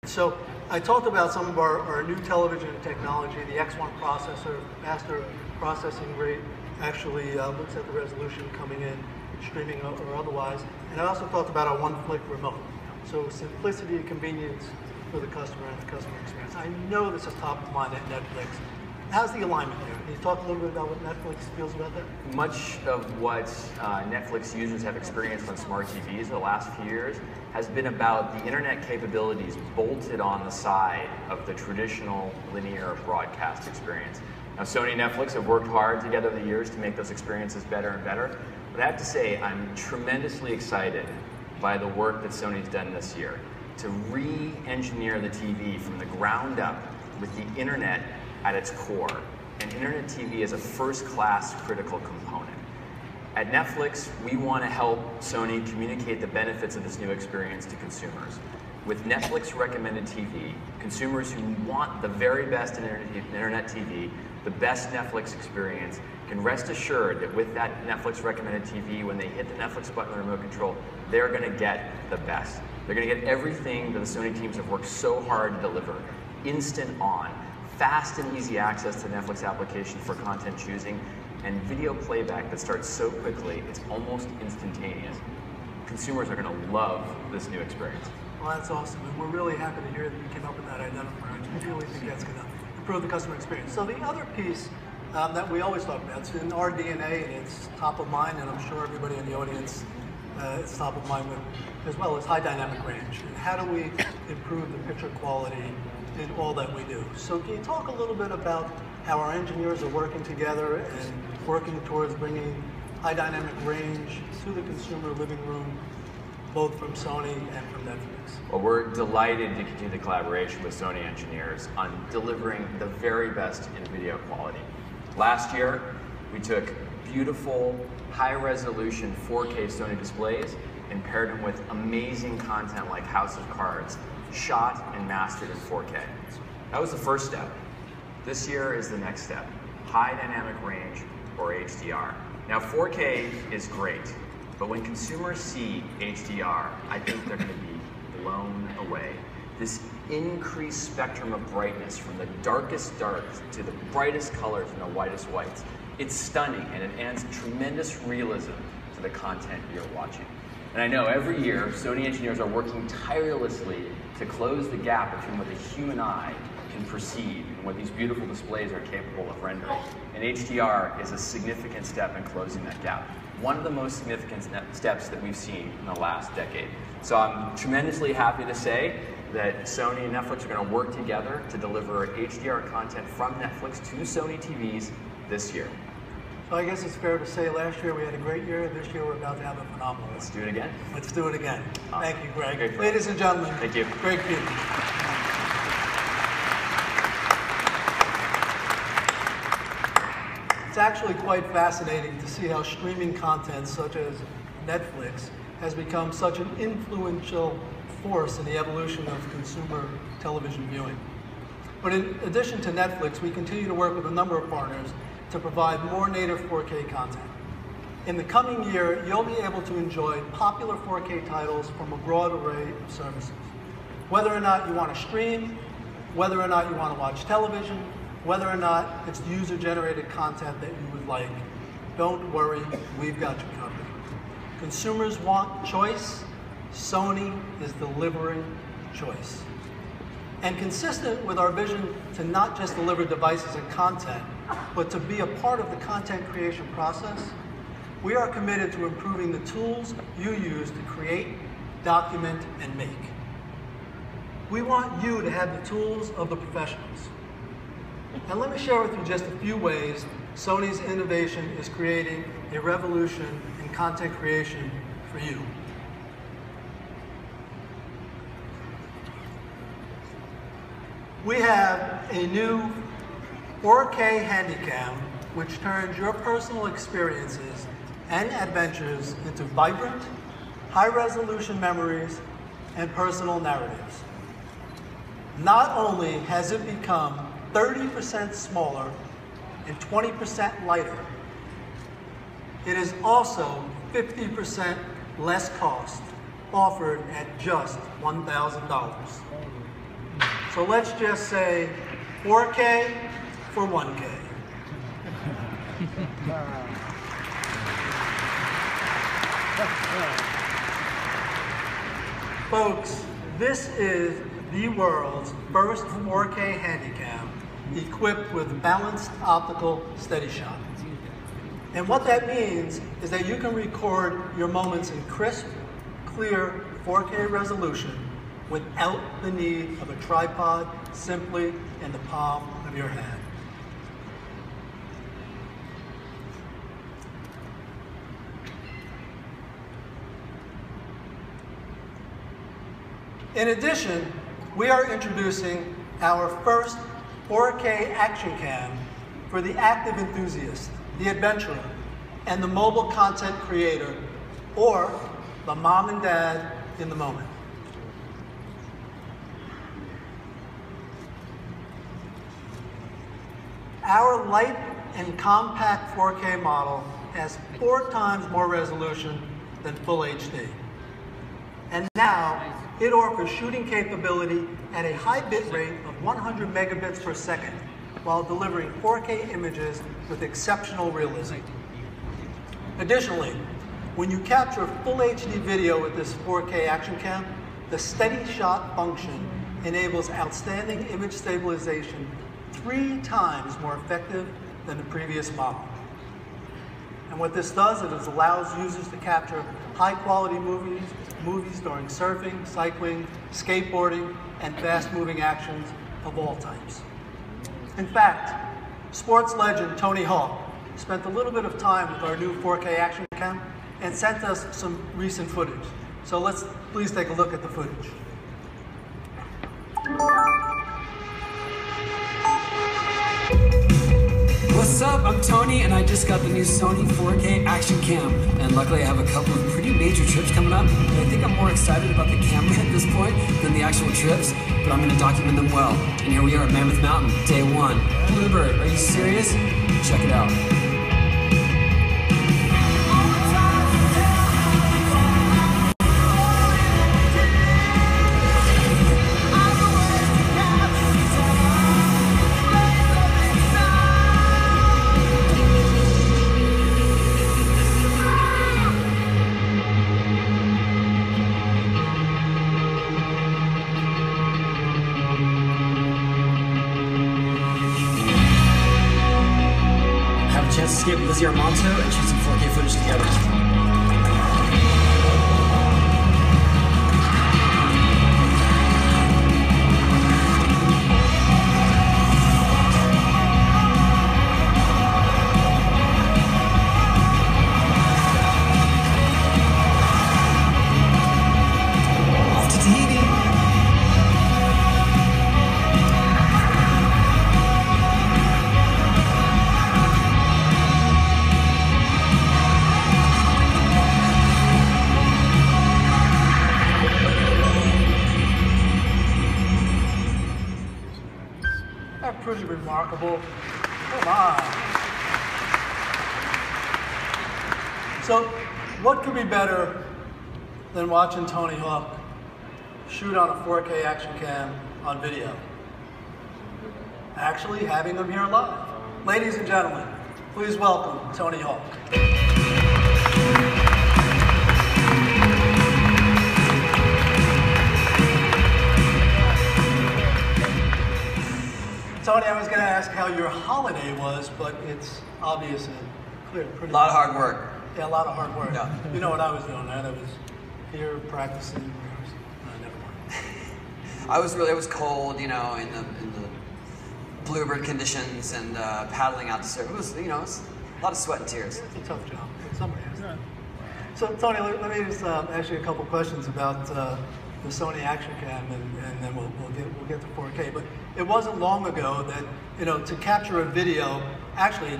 So I talked about some of our new television technology, the X1 processor, faster processing rate, actually looks at the resolution coming in, streaming or otherwise. And I also talked about our one-click remote. So simplicity and convenience for the customer and the customer experience. I know this is top of mind at Netflix. How's the alignment there? Can you talk a little bit about what Netflix feels about that? Much of what Netflix users have experienced on smart TVs the last few years has been about the internet capabilities bolted on the side of the traditional linear broadcast experience. Now, Sony and Netflix have worked hard together over the years to make those experiences better and better. But I have to say, I'm tremendously excited by the work that Sony's done this year to re-engineer the TV from the ground up with the internet at its core. And internet TV is a first-class critical component. At Netflix, we want to help Sony communicate the benefits of this new experience to consumers. With Netflix recommended TV, consumers who want the very best in internet TV, the best Netflix experience, can rest assured that with that Netflix recommended TV, when they hit the Netflix button on the remote control, they're going to get the best. They're going to get everything that the Sony teams have worked so hard to deliver. Instant on, fast and easy access to the Netflix application for content choosing, and video playback that starts so quickly, it's almost instantaneous. Consumers are going to love this new experience. Well, that's awesome, and we're really happy to hear that you came up with that identifier. We really think that's going to improve the customer experience. So the other piece that we always talk about, it's in our DNA and it's top of mind, and I'm sure everybody in the audience it's top of mind with, as well as high dynamic range. And how do we improve the picture quality in all that we do? So can you talk a little bit about how our engineers are working together and working towards bringing high dynamic range to the consumer living room, both from Sony and from Netflix? Well, we're delighted to continue the collaboration with Sony engineers on delivering the very best in video quality. Last year, we took beautiful, high-resolution 4K Sony displays and paired them with amazing content like House of Cards, shot and mastered in 4K. That was the first step. This year is the next step, high dynamic range, or HDR. Now, 4K is great, but when consumers see HDR, I think they're going to be blown away. This increased spectrum of brightness from the darkest darks to the brightest colors and the whitest whites, it's stunning, and it adds tremendous realism to the content you're watching. And I know every year, Sony engineers are working tirelessly to close the gap between what the human eye can perceive and what these beautiful displays are capable of rendering. And HDR is a significant step in closing that gap. One of the most significant steps that we've seen in the last decade. So I'm tremendously happy to say that Sony and Netflix are going to work together to deliver HDR content from Netflix to Sony TVs this year. So I guess it's fair to say last year we had a great year, this year we're about to have a phenomenal one. Let's do it again. Let's do it again. Thank you, Greg. Great. Ladies and gentlemen, thank you. Greg Peterson. It's actually quite fascinating to see how streaming content such as Netflix has become such an influential force in the evolution of consumer television viewing. But in addition to Netflix, we continue to work with a number of partners to provide more native 4K content. In the coming year, you'll be able to enjoy popular 4K titles from a broad array of services. Whether or not you want to stream, whether or not you want to watch television, whether or not it's user-generated content that you would like, don't worry, we've got you covered. Consumers want choice, Sony is delivering choice. And consistent with our vision to not just deliver devices and content, but to be a part of the content creation process, we are committed to improving the tools you use to create, document, and make. We want you to have the tools of the professionals. And let me share with you just a few ways Sony's innovation is creating a revolution in content creation for you. We have a new 4K Handycam, which turns your personal experiences and adventures into vibrant, high-resolution memories and personal narratives. Not only has it become 30% smaller and 20% lighter, it is also 50% less cost, offered at just $1,000. So let's just say 4K for 1K. Folks, this is the world's first 4K Handycam equipped with balanced optical steady shot. And what that means is that you can record your moments in crisp, clear 4K resolution without the need of a tripod, simply in the palm of your hand. In addition, we are introducing our first 4K action cam for the active enthusiast, the adventurer, and the mobile content creator, or the mom and dad in the moment. Our light and compact 4K model has 4 times more resolution than Full HD. And now, it offers shooting capability at a high bit rate of 100 megabits per second, while delivering 4K images with exceptional realism. Additionally, when you capture full HD video with this 4K action cam, the steady shot function enables outstanding image stabilization 3 times more effective than the previous model. And what this does is it allows users to capture high-quality movies during surfing, cycling, skateboarding, and fast-moving actions of all types. In fact, sports legend Tony Hawk spent a little bit of time with our new 4K action cam and sent us some recent footage. So let's please take a look at the footage. What's up? I'm Tony, and I just got the new Sony 4K action cam. And luckily I have a couple of pretty major trips coming up. And I think I'm more excited about the camera at this point than the actual trips, but I'm gonna document them well. And here we are at Mammoth Mountain, day 1. Bluebird, are you serious? Check it out. Chance to skip Lizzie Armanto and shoot some 4K footage together. That's pretty remarkable. Come on. So, what could be better than watching Tony Hawk shoot on a 4K action cam on video? Actually, having him here live. Ladies and gentlemen, please welcome Tony Hawk. Tony, I was going to ask how your holiday was, but it's obvious and clear. A lot of hard work. Yeah, a lot of hard work. Yeah. You know what I was doing, right? I was here practicing. Never mind. It was cold, you know, in the bluebird conditions and paddling out to surf. It was, you know, it was a lot of sweat and tears. It's a tough job. Somebody has to. So, Tony, let me just ask you a couple questions about the Sony action cam, and then we'll get to 4K. But it wasn't long ago that, you know, to capture a video, actually you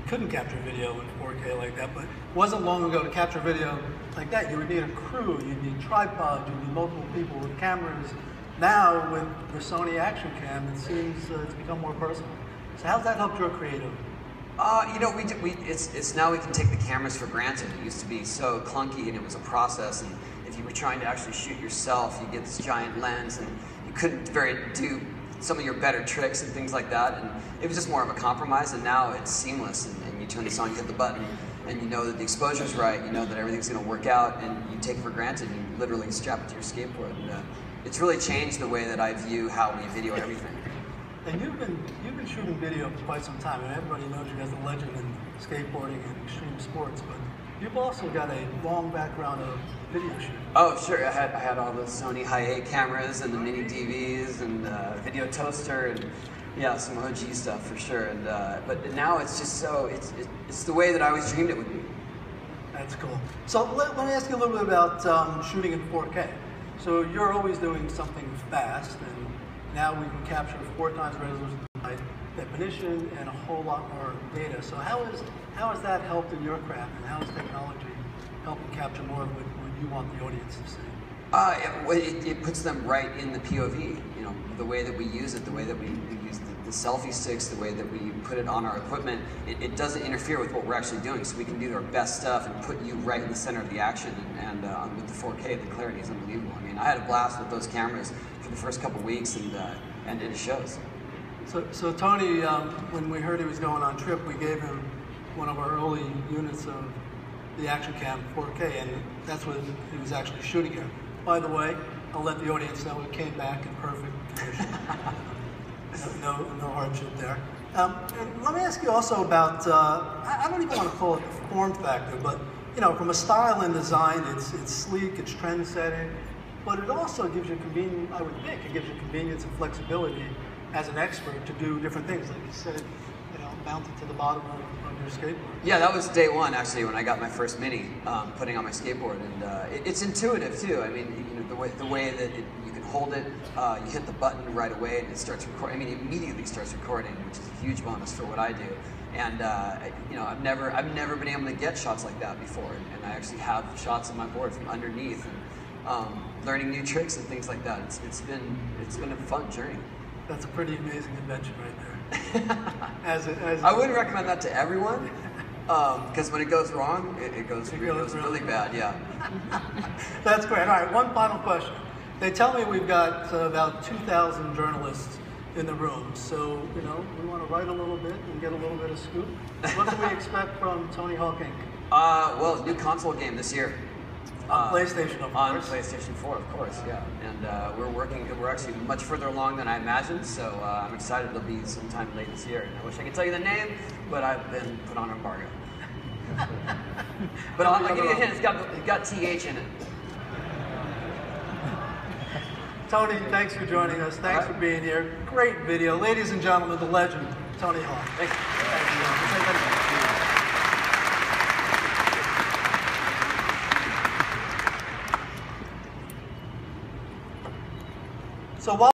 couldn't capture video in 4K like that, but it wasn't long ago to capture video like that. You would need a crew, you'd need tripods, you'd need multiple people with cameras. Now with the Sony action cam, it seems it's become more personal. So how's that helped your creative? You know, it's now we can take the cameras for granted. It used to be so clunky and it was a process, and if you were trying to actually shoot yourself, you get this giant lens and you couldn't do some of your better tricks and things like that. And it was just more of a compromise, and now it's seamless. And you turn this on, you hit the button, and you know that the exposure's right, you know that everything's going to work out, and you take it for granted. You literally strap it to your skateboard. And it's really changed the way that I view how we video everything. And you've been shooting video for quite some time, and everybody knows you as the legend in skateboarding and extreme sports, but you've also got a long background of video shooting. Oh, sure. I had all the Sony Hi8 cameras and the mini DVs and video toaster and yeah, some OG stuff for sure. And but now it's just so it's the way that I always dreamed it would be. That's cool. So let me ask you a little bit about shooting in 4K. So you're always doing something fast, and now we can capture 4 times resolution high definition and a whole lot more data. So how has that helped in your craft, and how has technology helping capture more of what you want the audience to see? It puts them right in the POV. You know, the way that we use it, the way that we use the selfie sticks, the way that we put it on our equipment, it doesn't interfere with what we're actually doing. So we can do our best stuff and put you right in the center of the action. And with the 4K, the clarity is unbelievable. I mean, I had a blast with those cameras for the first couple weeks, and it shows. So Tony, when we heard he was going on trip, we gave him one of our early units of the Action Cam 4K, and that's what he was actually shooting here. By the way, I'll let the audience know it came back in perfect condition. No hardship there. And let me ask you also about, I don't even want to call it the form factor, but you know, from a style and design, it's sleek, it's trend-setting, but it also gives you convenience, I would think, it gives you convenience and flexibility as an expert to do different things, like you said, you know, mounted to the bottom of your skateboard. Yeah, that was day one actually when I got my first Mini, putting on my skateboard, and it's intuitive too. I mean, you know, the way that you can hold it, you hit the button right away and it starts recording. I mean, it immediately starts recording, which is a huge bonus for what I do. And you know, I've never been able to get shots like that before, and I actually have shots on my board from underneath, and learning new tricks and things like that. It's been a fun journey. That's a pretty amazing invention right there. I wouldn't recommend that to everyone, because when it goes wrong, it goes really bad. Yeah. That's great. All right, one final question. They tell me we've got about 2,000 journalists in the room, so you know we want to write a little bit and get a little bit of scoop. What can we expect from Tony Hawk Inc.? Well, new console game this year. On PlayStation, of course. On PlayStation 4, of course, yeah. And we're actually much further along than I imagined, so I'm excited it'll be sometime late this year. And I wish I could tell you the name, but I've been put on embargo. But I'll give you a hint, it's got TH in it. Tony, thanks for joining us. Thanks for being here. Great video. Ladies and gentlemen, the legend, Tony Hawk. Thank you. So while